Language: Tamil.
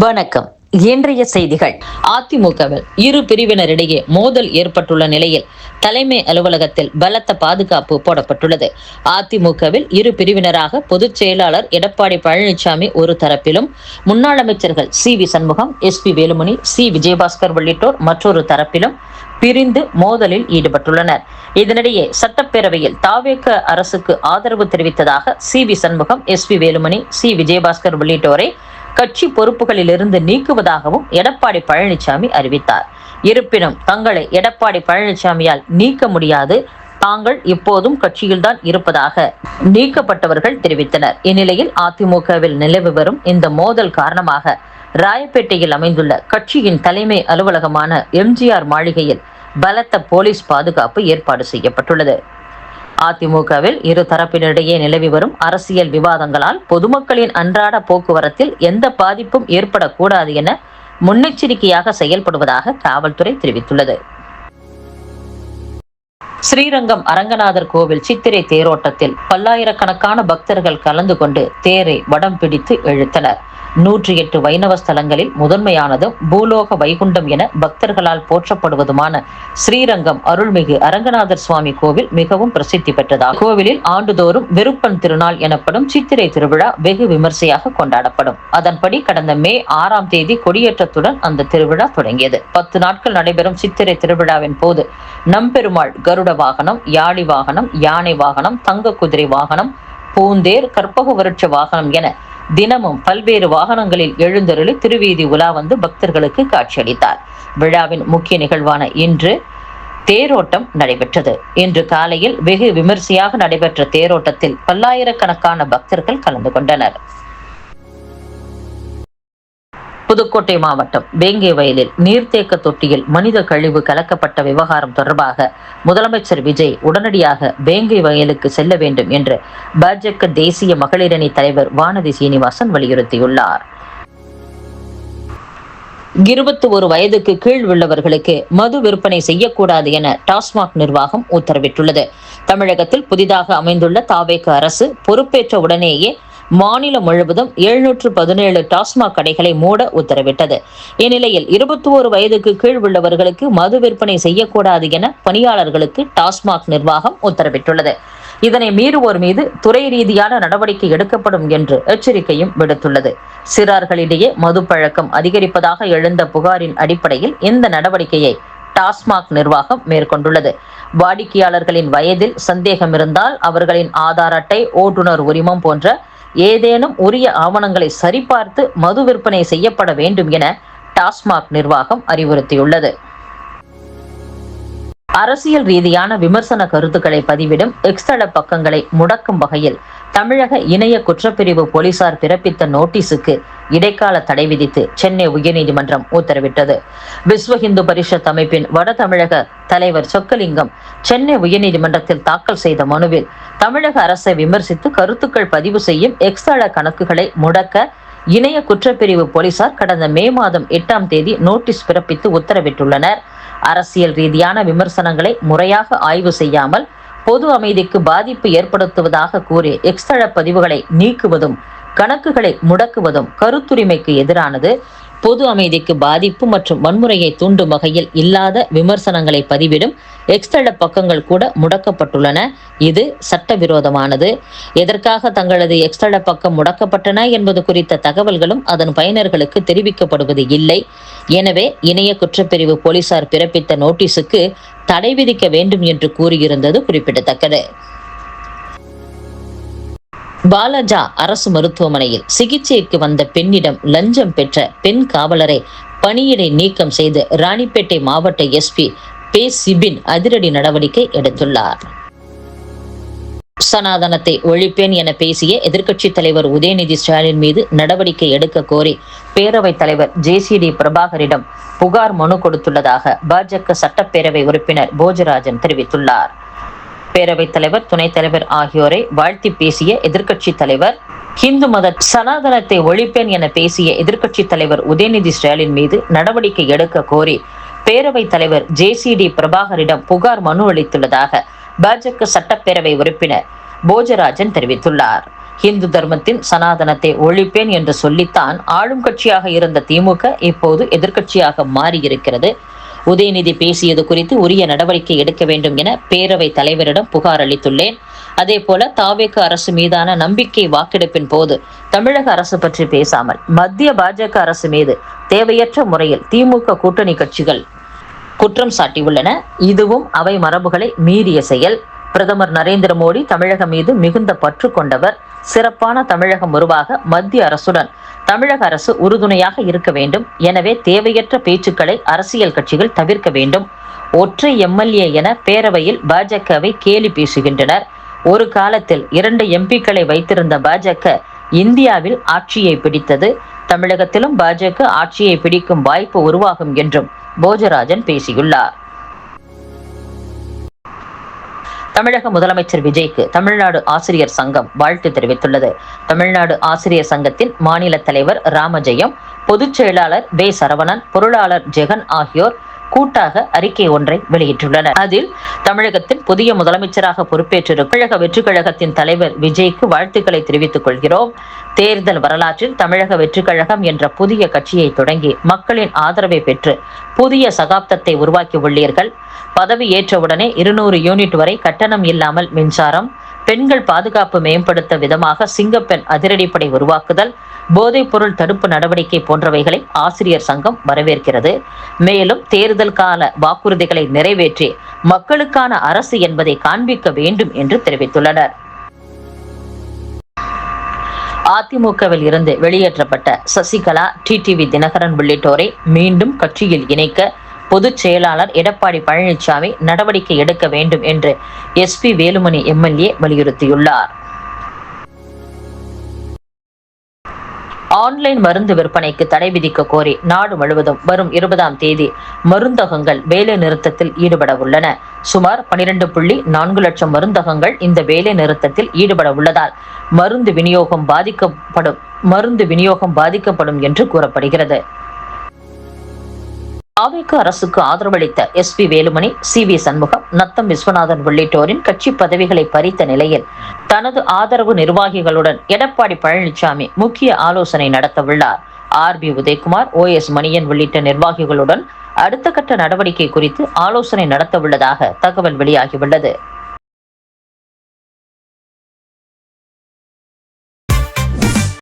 வணக்கம். இன்றைய செய்திகள். அதிமுகவில் இரு பிரிவினரிடையே மோதல் ஏற்பட்டுள்ள நிலையில் தலைமை அலுவலகத்தில் பலத்த பாதுகாப்பு போடப்பட்டுள்ளது. அதிமுகவில் இரு பிரிவினராக பொதுச் செயலாளர் எடப்பாடி பழனிசாமி ஒரு தரப்பிலும், முன்னாள் அமைச்சர்கள் CV. Shanmugam, S P. Velumani, C. Vijayabaskar உள்ளிட்டோர் மற்றொரு தரப்பிலும் பிரிந்து மோதலில் ஈடுபட்டுள்ளனர். இதனிடையே சட்டப்பேரவையில் தாவேக அரசுக்கு ஆதரவு தெரிவித்ததாக CV. Shanmugam, S P. Velumani, C. Vijayabaskar உள்ளிட்டோரை கட்சி பொறுப்புகளிலிருந்து நீக்குவதாகவும் எடப்பாடி பழனிசாமி அறிவித்தார். இருப்பினும் தங்களை எடப்பாடி பழனிசாமியால் நீக்க முடியாது, தாங்கள் இப்போதும் கட்சியில்தான் இருப்பதாக நீக்கப்பட்டவர்கள் தெரிவித்தனர். இந்நிலையில் அதிமுகவில் நிலவி வரும் இந்த மோதல் காரணமாக ராயப்பேட்டையில் அமைந்துள்ள கட்சியின் தலைமை அலுவலகமான எம்ஜிஆர் மாளிகையில் பலத்த போலீஸ் பாதுகாப்பு ஏற்பாடு செய்யப்பட்டுள்ளது. அதிமுகவில் இரு தரப்பினரிடையே நிலவி வரும் அரசியல் விவாதங்களால் பொதுமக்களின் அன்றாட போக்குவரத்தில் எந்த பாதிப்பும் ஏற்படக்கூடாது என முன்னெச்சரிக்கையாக செயல்படுவதாக காவல்துறை தெரிவித்துள்ளது. ஸ்ரீரங்கம் அரங்கநாதர் கோவில் சித்திரை தேரோட்டத்தில் பல்லாயிரக்கணக்கான பக்தர்கள் கலந்து கொண்டு தேரை வடம் பிடித்து இழுத்தனர். 108 வைணவ ஸ்தலங்களில் முதன்மையானதும் பூலோக வைகுண்டம் என பக்தர்களால் போற்றப்படுவதுமான ஸ்ரீரங்கம் அருள்மிகு அரங்கநாதர் சுவாமி கோவில் மிகவும் பிரசித்தி பெற்றதாகும். கோவிலில் ஆண்டுதோறும் விருப்பன் திருநாள் எனப்படும் சித்திரை திருவிழா வெகு விமர்சையாக கொண்டாடப்படும். அதன்படி கடந்த மே 6ஆம் தேதி கொடியேற்றத்துடன் அந்த திருவிழா தொடங்கியது. 10 நாட்கள் நடைபெறும் சித்திரை திருவிழாவின் போது நம்பெருமாள் கருட வாகனம், யாழி வாகனம், யானை வாகனம், தங்க குதிரை வாகனம், பூந்தேர், கற்பக விருட்ச வாகனம் என தினமும் பல்வேறு வாகனங்களில் எழுந்தருளி திருவீதி உலா வந்து பக்தர்களுக்கு காட்சியளித்தார். விழாவின் முக்கிய நிகழ்வான இன்று தேரோட்டம் நடைபெற்றது. இன்று காலையில் வெகு விமர்சையாக நடைபெற்ற தேரோட்டத்தில் பல்லாயிரக்கணக்கான பக்தர்கள் கலந்து கொண்டனர். புதுக்கோட்டை மாவட்டம் வேங்கை வயலில் நீர்த்தேக்க தொட்டியில் மனித கழிவு கலக்கப்பட்ட விவகாரம் தொடர்பாக முதலமைச்சர் விஜய் உடனடியாக வேங்கை வயலுக்கு செல்ல வேண்டும் என்று பாஜக தேசிய மகளிரணி தலைவர் வானதி சீனிவாசன் வலியுறுத்தியுள்ளார். 21 வயதுக்கு கீழ் உள்ளவர்களுக்கு மது விற்பனை செய்யக்கூடாது என டாஸ்மாக் நிர்வாகம் உத்தரவிட்டுள்ளது. தமிழகத்தில் புதிதாக அமைந்துள்ள தாவேக அரசு பொறுப்பேற்ற உடனேயே மாநிலம் முழுவதும் 717 டாஸ்மாக் கடைகளை மூட உத்தரவிட்டது. இந்நிலையில் 21 வயதுக்கு கீழ் உள்ளவர்களுக்கு மது விற்பனை செய்யக்கூடாது என பணியாளர்களுக்கு டாஸ்மாக் நிர்வாகம் உத்தரவிட்டுள்ளது. இதனை மீறுவோர் மீது துறை ரீதியான நடவடிக்கை எடுக்கப்படும் என்று எச்சரிக்கையும் விடுத்துள்ளது. சிறார்களிடையே மது பழக்கம் அதிகரிப்பதாக எழுந்த புகாரின் அடிப்படையில் இந்த நடவடிக்கையை டாஸ்மாக் நிர்வாகம் மேற்கொண்டுள்ளது. வாடிக்கையாளர்களின் வயதில் சந்தேகம் இருந்தால் அவர்களின் ஆதார் அட்டை, ஓட்டுநர் உரிமம் போன்ற ஏதேனும் உரிய ஆவணங்களை சரிபார்த்து மது விற்பனை செய்யப்பட வேண்டும் என டாஸ்மாக் நிர்வாகம் அறிவுறுத்தியுள்ளது. அரசியல் ரீதியான விமர்சன கருத்துக்களை பதிவிடும் எக்ஸ்தல பக்கங்களை முடக்கும் வகையில் தமிழக இணைய குற்றப்பிரிவு போலீசார் பிறப்பித்த நோட்டீஸுக்கு இடைக்கால தடை விதித்து சென்னை உயர்நீதிமன்றம் உத்தரவிட்டது. விஸ்வ இந்து பரிஷத் அமைப்பின் வட தமிழக தலைவர் சொக்கலிங்கம் சென்னை உயர்நீதிமன்றத்தில் தாக்கல் செய்த மனுவில் தமிழக அரசை விமர்சித்து கருத்துக்கள் பதிவு செய்யும் எக்ஸ்தல கணக்குகளை முடக்க இணைய குற்றப்பிரிவு போலீசார் கடந்த மே மாதம் 8ஆம் தேதி நோட்டீஸ் பிறப்பித்து உத்தரவிட்டுள்ளனர். அரசியல் ரீதியான விமர்சனங்களை முறையாக ஆய்வு செய்யாமல் பொது அமைதிக்கு பாதிப்பு ஏற்படுத்துவதாக கூறி எக்ஸ்தல பதிவுகளை நீக்குவதும் கணக்குகளை முடக்குவதும் கருத்துரிமைக்கு எதிரானது. பொது அமைதிக்கு பாதிப்பு மற்றும் வன்முறையை தூண்டும் வகையில் இல்லாத விமர்சனங்களை பதிவிடும் எக்ஸ்தல பக்கங்கள் கூட முடக்கப்பட்டுள்ளன. இது சட்டவிரோதமானது. எதற்காக தங்களது எக்ஸ்தல பக்கம் முடக்கப்பட்டன என்பது குறித்த தகவல்களும் அதன் பயனர்களுக்கு தெரிவிக்கப்படுவது இல்லை. எனவே இணைய குற்றப்பிரிவு போலீசார் பிறப்பித்த நோட்டீஸுக்கு தடை விதிக்க வேண்டும் என்று கூறியிருந்தது குறிப்பிடத்தக்கது. பாலாஜா அரசு மருத்துவமனையில் சிகிச்சைக்கு வந்த பெண்ணிடம் லஞ்சம் பெற்ற பெண் காவலரை பணியிடை நீக்கம் செய்து ராணிப்பேட்டை மாவட்ட எஸ்பி பே சிபின் அதிரடி நடவடிக்கை எடுத்துள்ளார். சனாதனத்தை ஒழிப்பேன் என பேசிய எதிர்க்கட்சித் தலைவர் உதயநிதி ஸ்டாலின் மீது நடவடிக்கை எடுக்க கோரி பேரவைத் தலைவர் ஜே.சி.டி. பிரபாகரிடம் புகார் மனு கொடுத்துள்ளதாக பாஜக சட்டப்பேரவை உறுப்பினர் போஜராஜன் தெரிவித்துள்ளார். பேரவைத் தலைவர், துணைத் தலைவர் ஆகியோரை வாழ்த்தி பேசிய எதிர்க்கட்சி தலைவர், இந்து மத சனாதனத்தை ஒழிப்பேன் என பேசிய எதிர்க்கட்சி தலைவர் உதயநிதி ஸ்டாலின் மீது நடவடிக்கை எடுக்க கோரி பேரவைத் தலைவர் ஜே.சி.டி. பிரபாகரிடம் புகார் மனு அளித்துள்ளதாக பாஜக சட்டப்பேரவை உறுப்பினர் போஜராஜன் தெரிவித்துள்ளார். இந்து தர்மத்தின் சனாதனத்தை ஒழிப்பேன் என்று சொல்லித்தான் ஆளும் கட்சியாக இருந்த திமுக இப்போது எதிர்க்கட்சியாக மாறியிருக்கிறது. உதயநிதி பேசியது குறித்து உரிய நடவடிக்கை எடுக்க வேண்டும் என பேரவைத் தலைவரிடம் புகார் அளித்துள்ளேன். அதேபோல தாவேக அரசு மீதான நம்பிக்கை வாக்கெடுப்பின் போது தமிழக அரசு பற்றி பேசாமல் மத்திய பாஜக அரசு மீது தேவையற்ற முறையில் திமுக கூட்டணி கட்சிகள் குற்றம் சாட்டியுள்ளன. இதுவும் அவை மரபுகளை மீறிய செயல். பிரதமர் நரேந்திர மோடி தமிழகம் மீது மிகுந்த பற்று கொண்டவர். சிறப்பான தமிழகம் உருவாக மத்திய அரசுடன் தமிழக அரசு உறுதுணையாக இருக்க வேண்டும். எனவே தேவையற்ற பேச்சுக்களை அரசியல் கட்சிகள் தவிர்க்க வேண்டும். ஒற்றை எம்எல்ஏ என பேரவையில் பாஜகவை கேலி பேசுகின்றனர். ஒரு காலத்தில் 2 எம்பிக்களை வைத்திருந்த பாஜக இந்தியாவில் ஆட்சியை பிடித்தது. தமிழகத்திலும் பாஜக ஆட்சியை பிடிக்கும் வாய்ப்பு உருவாகும் என்றும் போஜராஜன் பேசியுள்ளார். தமிழக முதலமைச்சர் விஜய்க்கு தமிழ்நாடு ஆசிரியர் சங்கம் வாழ்த்து தெரிவித்துள்ளது. தமிழ்நாடு ஆசிரியர் சங்கத்தின் மாநில தலைவர் ராமஜெயம், பொதுச் செயலாளர் வே சரவணன், பொருளாளர் ஜெகன் ஆகியோர் கூட்டாக அறிக்கை ஒன்றை வெளியிட்டுள்ளனர். அதில் தமிழகத்தின் புதிய முதலமைச்சராக பொறுப்பேற்றிருக்கும் தமிழக வெற்றி கழகத்தின் தலைவர் விஜய்க்கு வாழ்த்துக்களை தெரிவித்துக் கொள்கிறோம். தேர்தல் வரலாற்றில் தமிழக வெற்றி கழகம் என்ற புதிய கட்சியை தொடங்கி மக்களின் ஆதரவை பெற்று புதிய சகாப்தத்தை உருவாக்கி உள்ளீர்கள். பதவி ஏற்றவுடனே 200 யூனிட் வரை கட்டணம் இல்லாமல் மின்சாரம், பெண்கள் பாதுகாப்பு மேம்படுத்த விதமாக சிங்கப்பெண் அதிரடிப்படை உருவாக்குதல், போதைப் பொருள் தடுப்பு நடவடிக்கை போன்றவைகளை ஆசிரியர் சங்கம் வரவேற்கிறது. மேலும் தேர்தல் கால வாக்குறுதிகளை நிறைவேற்றி மக்களுக்கான அரசு என்பதை காண்பிக்க வேண்டும் என்று தெரிவித்துள்ளனர். அதிமுகவில் இருந்து வெளியேற்றப்பட்ட சசிகலா, டிடிவி தினகரன் உள்ளிட்டோரை மீண்டும் கட்சியில் இணைக்க பொதுச் செயலாளர் எடப்பாடி பழனிசாமி நடவடிக்கை எடுக்க வேண்டும் என்று எஸ்பி வேலுமணி எம்எல்ஏ வலியுறுத்தியுள்ளார். ஆன்லைன் மருந்து விற்பனைக்கு தடை விதிக்க கோரி நாடு முழுவதும் வரும் 20ஆம் தேதி மருந்தகங்கள் வேலை நிறுத்தத்தில் ஈடுபட உள்ளன. சுமார் 12.4 லட்சம் மருந்தகங்கள் இந்த வேலை நிறுத்தத்தில் ஈடுபட உள்ளதால் மருந்து விநியோகம் பாதிக்கப்படும் என்று கூறப்படுகிறது. தாவேக அரசுக்கு ஆதரவளித்த எஸ்பி வேலுமணி, சி.வி. சண்முகம், நத்தம் விஸ்வநாதன் உள்ளிட்டோரின் கட்சி பதவிகளை பறித்த நிலையில் தனது ஆதரவு நிர்வாகிகளுடன் எடப்பாடி பழனிசாமி முக்கிய ஆலோசனை நடத்தவுள்ளார். ஆர்.பி. உதயகுமார், ஓ.எஸ். மணியன் உள்ளிட்ட நிர்வாகிகளுடன் அடுத்த கட்ட நடவடிக்கை குறித்து ஆலோசனை நடத்தவுள்ளதாக தகவல் வெளியாகியுள்ளது.